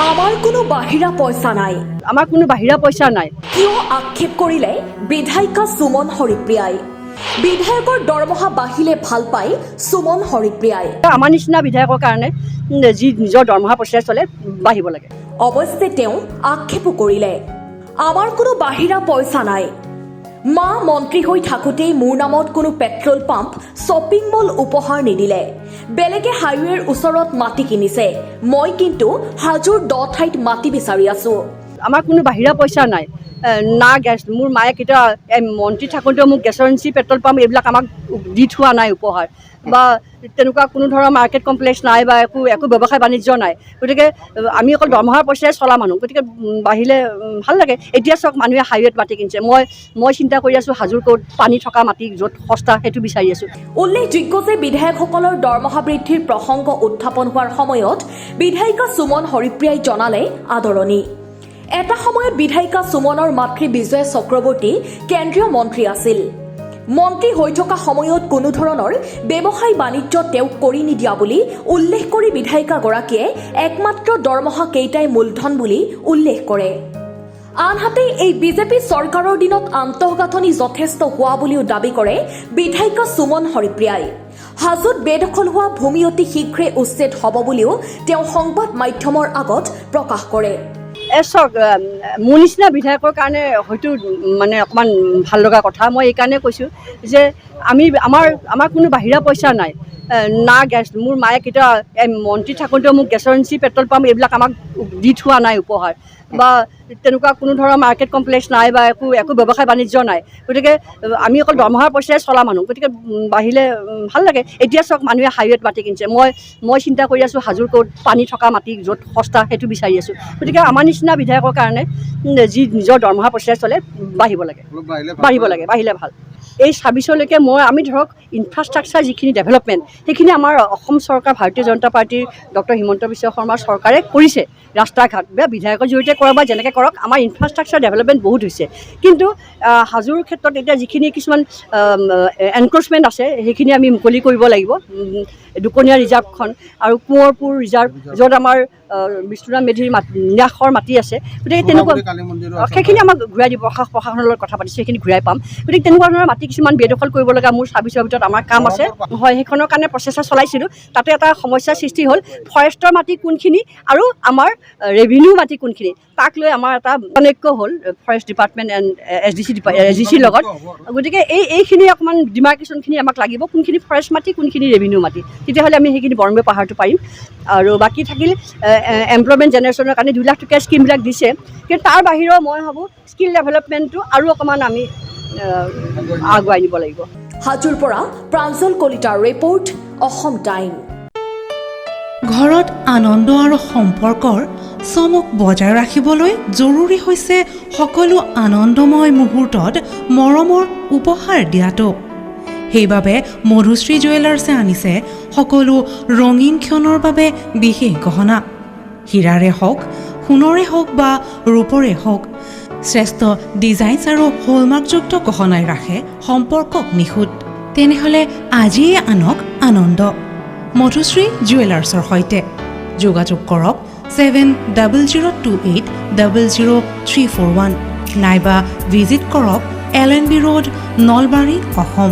আমাৰ কোনো বাহিৰা পইচা নাই। আমাৰ কোনো বাহিৰা পইচা নাই। কিয় আক্ষেপ কৰিলে বিধায়িকা সুমন হৰিপ্ৰিয়াই। বিধায়কৰ দৰমহা বাঢ়িলে ভাল পায় সুমন হৰিপ্ৰিয়াই। আমাৰ নিচিনা বিধায়কৰ কাৰণে যি নিজৰ দৰমহা পইচা চলে বাঢ়িব লাগে। অৱশ্যে তেওঁ আক্ষেপো কৰিলে, আমাৰ কোনো বাহিৰা পইচা নাই। মা মন্ত্ৰী হৈ থাকোঁতেই মোৰ নামত কোনো পেট্ৰল পাম্প, শ্বপিং মল উপহাৰ নিদিলে। বেলেগে হাইৱেৰ ওচৰত মাটি কিনিছে, মই কিন্তু হাজোৰ দ ঠাইত মাটি বিচাৰি আছো। আমাৰ কোনো বাহিৰা পইচা নাই। না গেছ, মোৰ মায়ে কেতিয়া মন্ত্ৰী থাকোঁতেও মোক গেছৰ এজেঞ্চি, পেট্ৰল পাম্প এইবিলাক আমাক দি থোৱা নাই উপহাৰ, বা তেনেকুৱা কোনো ধৰণৰ মাৰ্কেট কমপ্লেক্স নাই, বা একো ব্যৱসায় বাণিজ্য নাই। গতিকে আমি অকল দৰমহাৰ পইচাৰে চলা মানুহ, গতিকে বাঢ়িলে ভাল লাগে। এতিয়া চাওক, মানুহে হাইৱেত মাটি কিনিছে, মই চিন্তা কৰি আছোঁ হাজোৰ ক'ত পানী থকা মাটি য'ত সস্তা সেইটো বিচাৰি আছোঁ। উল্লেখযোগ্য যে বিধায়কসকলৰ দৰমহা বৃদ্ধিৰ প্ৰসংগ উত্থাপন হোৱাৰ সময়ত বিধায়িকা সুমন হৰিপ্ৰিয়াই জনালে আদৰণি। এটা সময়ত বিধায়িকা সুমনৰ মাতৃ বিজয়া চক্ৰৱৰ্তী কেন্দ্ৰীয় মন্ত্ৰী আছিল। মন্ত্ৰী হৈ থকা সময়ত কোনো ধৰণৰ ব্যৱসায় বাণিজ্য তেওঁক কৰি নিদিয়া বুলি উল্লেখ কৰি বিধায়িকাগৰাকীয়ে একমাত্ৰ দৰমহা কেইটাই মূলধন বুলি উল্লেখ কৰে। আনহাতে এই বিজেপি চৰকাৰৰ দিনত আন্তঃগাঁথনি যথেষ্ট হোৱা বুলিও দাবী কৰে বিধায়িকা সুমন হৰিপ্ৰিয়াই। হাজোত বেদখল হোৱা ভূমি অতি শীঘ্ৰে উচ্ছেদ হ'ব বুলিও তেওঁ সংবাদ মাধ্যমৰ আগত প্ৰকাশ কৰে। চাওক, মোৰ নিচিনা বিধায়কৰ কাৰণে হয়তো মানে অকণমান ভাল লগা কথা। মই এইকাৰণে কৈছোঁ যে আমাৰ কোনো বাহিৰা পইচা নাই। না গেছ, মোৰ মায়ে কেতিয়া মন্ত্ৰী থাকোঁতেও মোক গেছৰ এজেঞ্চি, পেট্ৰল পাম্প এইবিলাক আমাক দি থোৱা নাই উপহাৰ, বা তেনেকুৱা কোনো ধৰণৰ মাৰ্কেট কমপ্লেক্স নাই, বা একো ব্যৱসায় বাণিজ্য নাই। গতিকে আমি অকল দৰমহাৰ পইচাৰে চলা মানুহ, গতিকে বাঢ়িলে ভাল লাগে। এতিয়া চাওক, মানুহে হাইৱেত মাটি কিনিছে, মই চিন্তা কৰি আছোঁ হাজোৰ ক'ত পানী থকা মাটি য'ত সস্তা সেইটো বিচাৰি আছোঁ। গতিকে আমাৰ নিচিনা বিধায়কৰ কাৰণে যি নিজৰ দৰমহা পইচাৰে চলে বাঢ়িব লাগে, বাঢ়িলে ভাল। এই 26লৈকে আমি ধৰক ইনফ্ৰাষ্ট্ৰাকচাৰ যিখিনি ডেভেলপমেণ্ট, সেইখিনি আমাৰ অসম চৰকাৰ, ভাৰতীয় জনতা পাৰ্টীৰ ডক্টৰ হিমন্ত বিশ্ব শৰ্মাৰ চৰকাৰে কৰিছে। ৰাস্তা ঘাট বা বিধায়কৰ জৰিয়তে কৰক বা যেনেকৈ কৰক, আমাৰ ইনফ্ৰাষ্ট্ৰাকচাৰ ডেভেলপমেণ্ট বহুত হৈছে। কিন্তু হাজোৰ ক্ষেত্ৰত এতিয়া যিখিনি কিছুমান এনক্ৰচমেণ্ট আছে, সেইখিনি আমি মুকলি কৰিব লাগিব। দুকনীয়া ৰিজাৰ্ভখন আৰু কোঁৱৰপুৰ ৰিজাৰ্ভ, য'ত আমাৰ বিষ্ণুৰাম মেধিৰ ন্যাসৰ মাটি আছে, গতিকে তেনেকুৱা সেইখিনি আমাক ঘূৰাই দিব। প্ৰশাসনৰ লগত কথা পাতিছোঁ, সেইখিনি ঘূৰাই পাম। গতিকে তেনেকুৱা ধৰণৰ মাটি কিছুমান বেদখল কৰিব লগা মোৰ 26ৰ ভিতৰত আমাৰ কাম আছে। হয়, সেইখনৰ কাৰণে প্ৰচেষ্টা চলাইছিলোঁ। তাতে এটা সমস্যাৰ সৃষ্টি হ'ল, ফৰেষ্টৰ মাটি কোনখিনি আৰু আমাৰ ৰেভিনিউ মাটি কোনখিনি, তাক লৈ আমাৰ এটা অনৈক্য হ'ল ফৰেষ্ট ডিপাৰ্টমেণ্ট এণ্ড এছডিচিৰ লগত। গতিকে এইখিনি অকণমান ডিমাৰ্কেশ্যনখিনি আমাক লাগিব, কোনখিনি ফৰেষ্ট মাটি, কোনখিনি ৰেভিনিউ মাটি, তেতিয়াহ'লে আমি সেইখিনি বৰঙে পাহাৰটো পাৰিম। আৰু বাকী থাকিল এমপ্লয়মেণ্ট জেনেৰেশ্যনৰ কাৰণে 2 লাখ টকীয়া স্কীমবিলাক দিছে, কিন্তু তাৰ বাহিৰেও মই ভাবোঁ স্কিল ডেভেলপমেণ্টটো আৰু অকণমান আমি আগুৱাই নিব লাগিব। হাজোৰ পৰা প্ৰাঞ্জল কলিতাৰ ৰিপৰ্ট, অসম টাইম। ঘৰত আনন্দ আৰু সম্পৰ্কৰ চমক বজাই ৰাখিবলৈ জৰুৰী হৈছে সকলো আনন্দময় মুহূৰ্তত মৰমৰ উপহাৰ দিয়াটো। সেইবাবে মধুশ্ৰী জুৱেলাৰ্ছে আনিছে সকলো ৰঙীন ক্ষণৰ বাবে বিশেষ গহনা। হীৰাৰে হওক, সোণৰে হওক বা ৰূপৰে হওক, শ্ৰেষ্ঠ ডিজাইনছ আৰু হলমাৰ্কযুক্ত গহনাই ৰাখে সম্পৰ্কক নিখুঁত। তেনেহ'লে আজিয়ে আনক আনন্দ মধুশ্ৰী জুৱেলাৰ্ছৰ সৈতে। যোগাযোগ কৰক 7028000341 নাইবা ভিজিট কৰক LNB ৰোড, নলবাৰী, অসম।